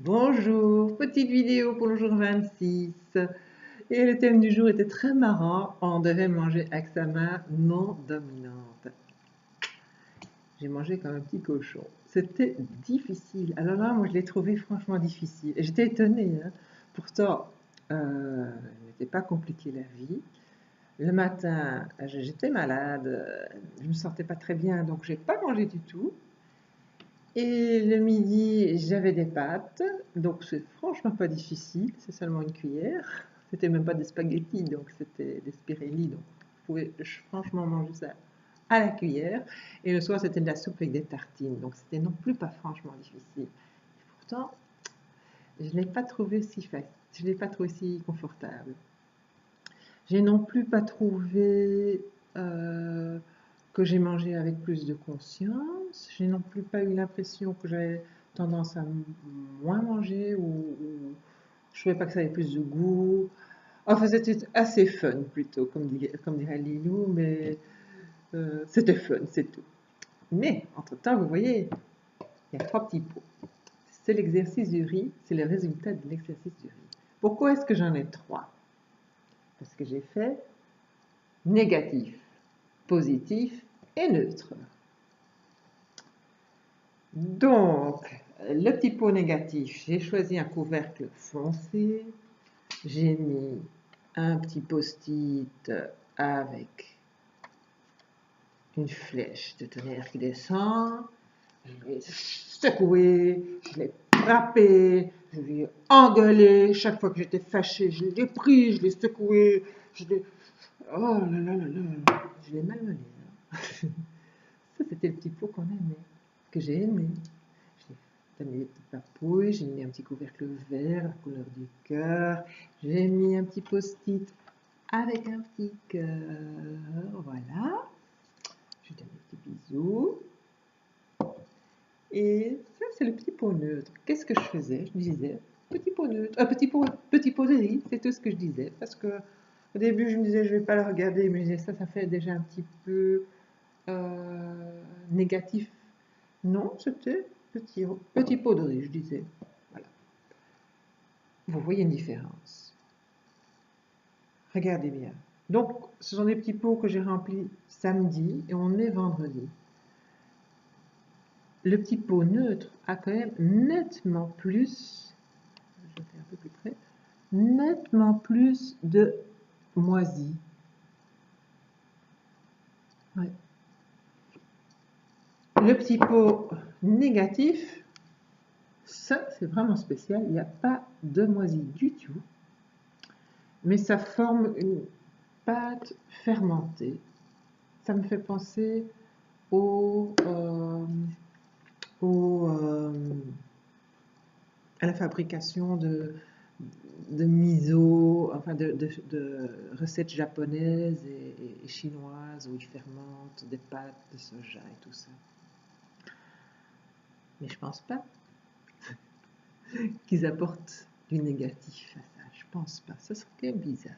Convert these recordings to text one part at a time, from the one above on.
Bonjour, petite vidéo pour le jour 26. Et le thème du jour était très marrant. On devait manger avec sa main non dominante. J'ai mangé comme un petit cochon. C'était difficile. Alors là, moi, je l'ai trouvé franchement difficile. Et j'étais étonnée, hein. Pourtant, il n'était pas compliqué la vie. Le matin, j'étais malade. Je me sentais pas très bien, donc j'ai pas mangé du tout. Et le midi, j'avais des pâtes, donc c'est franchement pas difficile, c'est seulement une cuillère. C'était même pas des spaghettis, donc c'était des spirelli, donc je pouvais franchement manger ça à la cuillère. Et le soir, c'était de la soupe avec des tartines, donc c'était non plus pas franchement difficile. Et pourtant, je ne l'ai pas trouvé si facile, je l'ai pas trouvé si confortable. J'ai non plus pas trouvé que j'ai mangé avec plus de conscience. J'ai non plus pas eu l'impression que j'avais tendance à moins manger ou je trouvais pas que ça avait plus de goût. Enfin, c'était assez fun plutôt, comme dirait Lilou, mais c'était fun, c'est tout. Mais, entre-temps, vous voyez, il y a trois petits pots. C'est l'exercice du riz, c'est le résultat de l'exercice du riz. Pourquoi est-ce que j'en ai trois? Parce que j'ai fait négatif, positif et neutre. Donc, le petit pot négatif, j'ai choisi un couvercle foncé. J'ai mis un petit post-it avec une flèche de tonnerre qui descend. Je l'ai secoué, je l'ai frappé, je l'ai engueulé. Chaque fois que j'étais fâchée, je l'ai pris, je l'ai secoué, je l'ai... Oh là là là là, je l'ai malmené. Ça, c'était le petit pot qu'on aimait, que j'ai aimé. J'ai mis des petites papouilles, j'ai mis un petit couvercle vert, la couleur du cœur. J'ai mis un petit post-it avec un petit cœur. Voilà. Je lui donne des petits bisous. Et ça, c'est le petit pot neutre. Qu'est-ce que je faisais? Je disais, petit pot neutre, petit pot de riz, c'est tout ce que je disais. Parce que au début, je me disais, je ne vais pas le regarder, mais je disais, ça fait déjà un petit peu négatif. Non, c'était petit pot de riz, je disais. Voilà. Vous voyez une différence. Regardez bien. Donc, ce sont des petits pots que j'ai remplis samedi et on est vendredi. Le petit pot neutre a quand même nettement plus, je vais faire un peu plus près, nettement plus de moisi. Ouais. Le petit pot négatif, ça c'est vraiment spécial, il n'y a pas de moisi du tout, mais ça forme une pâte fermentée. Ça me fait penser au, à la fabrication de miso, enfin de recettes japonaises et chinoises où ils fermentent des pâtes de soja et tout ça. Mais je pense pas qu'ils apportent du négatif à ça. Je pense pas. Ça serait bizarre.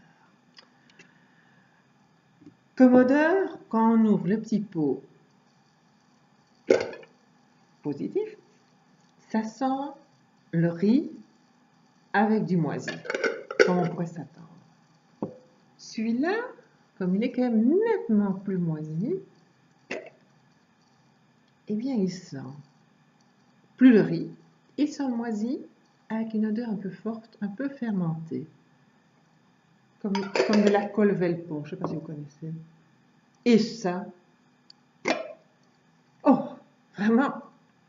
Comme odeur, quand on ouvre le petit pot positif, ça sent le riz avec du moisi, comme on pourrait s'attendre. Celui-là, comme il est quand même nettement plus moisi, eh bien il sent plus le riz, il sent le moisi avec une odeur un peu forte, un peu fermentée, comme de la colle Velpont, je ne sais pas si vous connaissez. Et ça, oh, vraiment,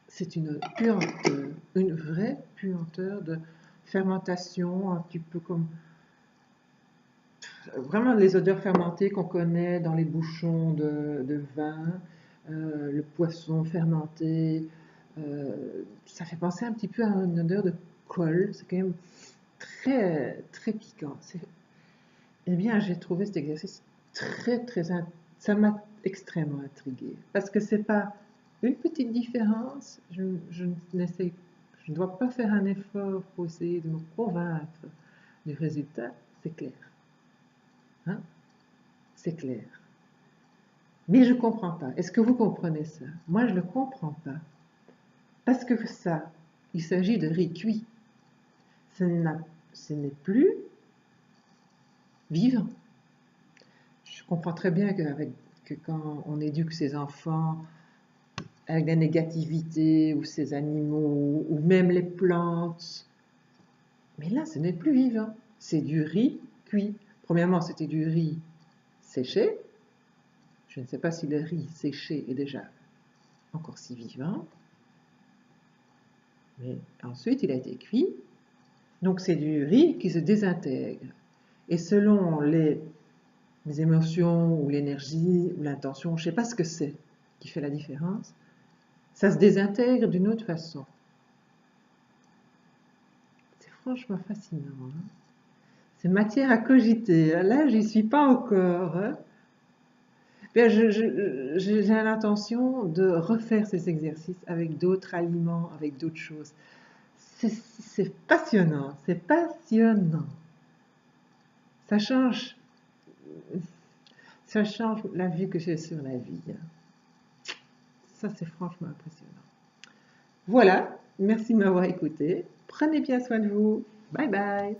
c'est une puanteur, une vraie puanteur de fermentation, un petit peu comme vraiment les odeurs fermentées qu'on connaît dans les bouchons de vin, le poisson fermenté. Ça fait penser un petit peu à une odeur de colle. C'est quand même très, très piquant. Eh bien, j'ai trouvé cet exercice très, très... Ça m'a extrêmement intriguée. Parce que c'est pas une petite différence. Je ne dois pas faire un effort pour essayer de me convaincre du résultat. C'est clair. Hein? C'est clair. Mais je ne comprends pas. Est-ce que vous comprenez ça? Moi, je ne le comprends pas. Parce que ça, il s'agit de riz cuit. ce n'est plus vivant. Je comprends très bien que quand on éduque ses enfants avec la négativité, ou ces animaux, ou même les plantes, mais là, ce n'est plus vivant. C'est du riz cuit. Premièrement, c'était du riz séché. Je ne sais pas si le riz séché est déjà encore si vivant. Mais ensuite, il a été cuit. Donc, c'est du riz qui se désintègre. Et selon les émotions, ou l'énergie, ou l'intention, je ne sais pas ce que c'est qui fait la différence, ça se désintègre d'une autre façon. C'est franchement fascinant. Hein? C'est matière à cogiter. Là, j'y suis pas encore. Hein? Bien, j'ai l'intention de refaire ces exercices avec d'autres aliments, avec d'autres choses. C'est passionnant, c'est passionnant. Ça change la vue que j'ai sur la vie. Ça, c'est franchement impressionnant. Voilà, merci de m'avoir écouté. Prenez bien soin de vous. Bye bye.